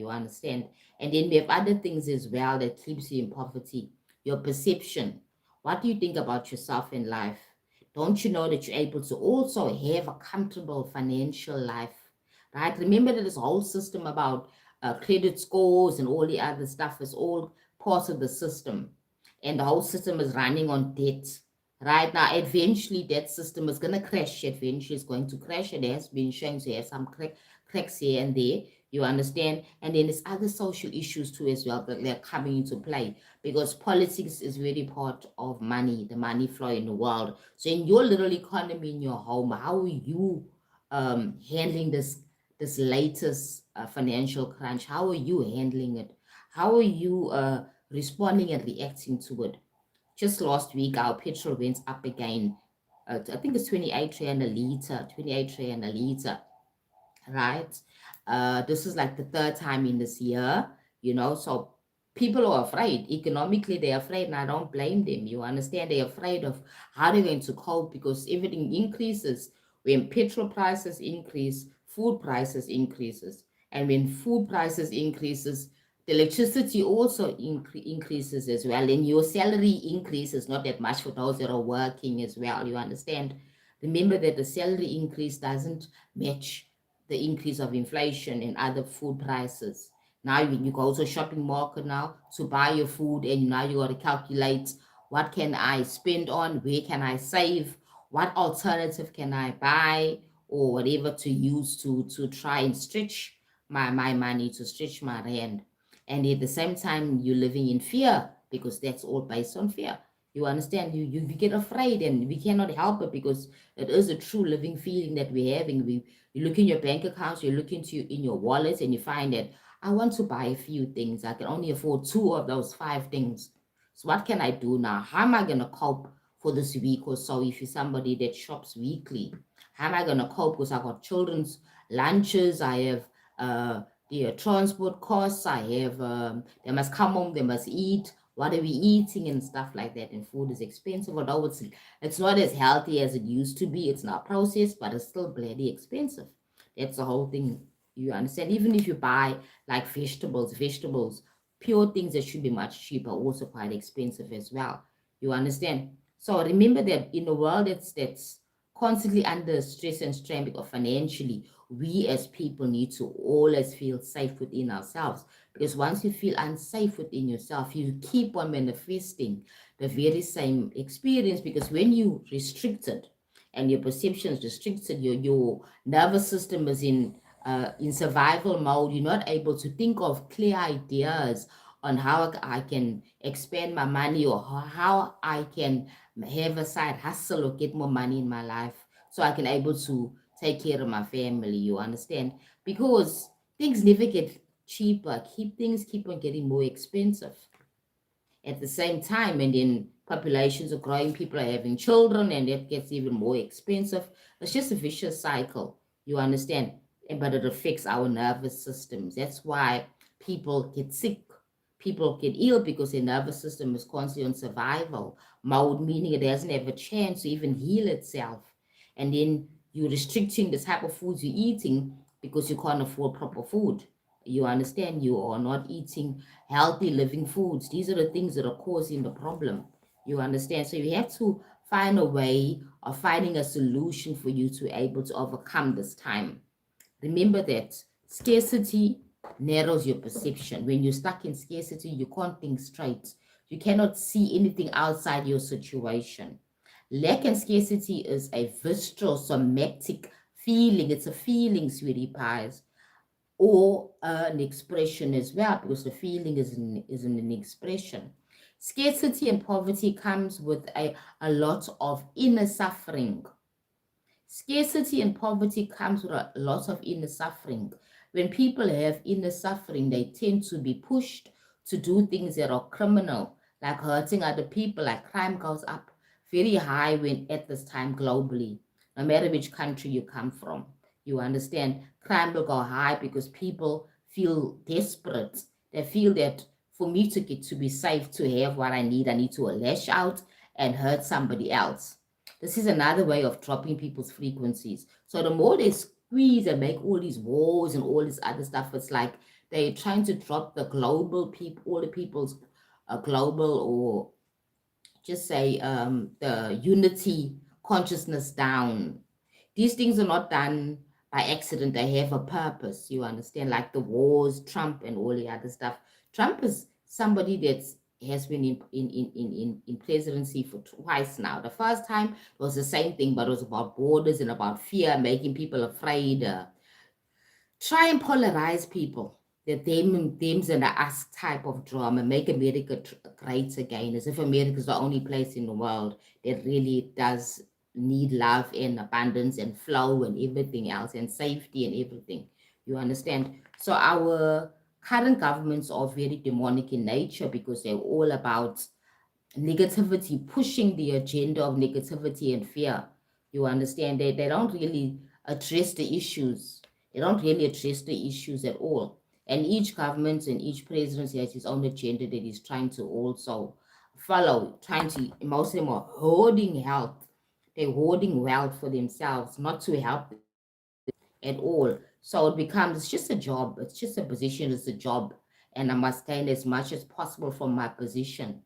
You understand? And then we have other things as well that keeps you in poverty. Your perception. What do you think about yourself in life? Don't you know that you're able to also have a comfortable financial life? Right? Remember that this whole system about credit scores and all the other stuff is all part of the system. And the whole system is running on debt. Right now, eventually that system is going to crash. Eventually, it's going to crash. It has been shown to have some cracks here and there. You understand? And then there's other social issues too as well that they're coming into play, because politics is really part of money, the money flow in the world. So in your little economy in your home, how are you handling this latest financial crunch? How are you handling it? How are you responding and reacting to it? Just last week, our petrol went up again. I think it's 28 rand a liter, 28 rand a liter, right? This is like the third time in this year, so people are afraid. Economically, they're afraid, and I don't blame them. You understand? They're afraid of how they're going to cope, because everything increases. When petrol prices increase, food prices increases. And when food prices increases, the electricity also increases as well. And your salary increases not that much for those that are working as well. You understand? Remember that the salary increase doesn't match the increase of inflation and other food prices. Now you go to a shopping market now to buy your food, and now you got to calculate, what can I spend on, where can I save, what alternative can I buy, or whatever to use to try and stretch my money, to stretch my rand. And at the same time, you're living in fear, because that's all based on fear. You understand? You get afraid, and we cannot help it, because it is a true living feeling that we're having. You look in your bank accounts, you look into in your wallets, and you find that I want to buy a few things. I can only afford two of those five things. So what can I do now? How am I going to cope for this week or so if you're somebody that shops weekly? How am I going to cope? Because I got children's lunches, I have the transport costs, I have, they must come home, they must eat. What are we eating and stuff like that? And food is expensive, although it's not as healthy as it used to be. It's not processed, but it's still bloody expensive. That's the whole thing. You understand? Even if you buy like vegetables, pure things that should be much cheaper, also quite expensive as well. You understand? So remember that in a world that's constantly under stress and strain, because financially, we as people need to always feel safe within ourselves. Because once you feel unsafe within yourself, you keep on manifesting the very same experience. Because when you restricted and your perception is restricted, your nervous system is in survival mode. You're not able to think of clear ideas on how I can expand my money, or how I can have a side hustle or get more money in my life, so I can able to take care of my family. You understand? Because things never get cheaper. Things keep on getting more expensive at the same time. And then populations are growing, people are having children, and that gets even more expensive. It's just a vicious cycle. You understand? But it affects our nervous systems. That's why people get sick. People get ill, because their nervous system is constantly on survival mode, meaning it doesn't have a chance to even heal itself. And then you're restricting the type of foods you're eating, because you can't afford proper food. You understand? You are not eating healthy living foods. These are the things that are causing the problem. You understand? So you have to find a way of finding a solution for you to be able to overcome this time. Remember that scarcity narrows your perception. When you're stuck in scarcity, you can't think straight. You cannot see anything outside your situation. Lack and scarcity is a visceral, somatic feeling. It's a feeling, sweetie pies, or an expression as well, because the feeling is an expression. Scarcity and poverty comes with a lot of inner suffering. Scarcity and poverty comes with a lot of inner suffering. When people have inner suffering, they tend to be pushed to do things that are criminal, like hurting other people. Like crime goes up very high when at this time globally, no matter which country you come from. You understand? Crime will go high because people feel desperate. They feel that for me to get to be safe, to have what I need to lash out and hurt somebody else. This is another way of dropping people's frequencies. So the more they squeeze and make all these walls and all this other stuff, it's like They're trying to drop the global people, all the people's global, or just say the unity consciousness down. These things are not done by accident. They have a purpose. You understand, like the wars, Trump, and all the other stuff. Trump is somebody that's has been in presidency for twice now. The first time it was the same thing, but it was about borders and about fear, making people afraid. Try and polarize people. The thems and the us type of drama, make America great again, as if America is the only place in the world that really does need love and abundance and flow and everything else and safety and everything. You understand? So our current governments are very demonic in nature because they're all about negativity, pushing the agenda of negativity and fear. You understand? They don't really address the issues. They don't really address the issues at all. And each government and each presidency has his own agenda that he's trying to also follow, trying to, most of them are hoarding health. They're hoarding wealth for themselves, not to help at all. So it becomes, it's just a job. It's just a position. It's a job. And I must gain as much as possible from my position.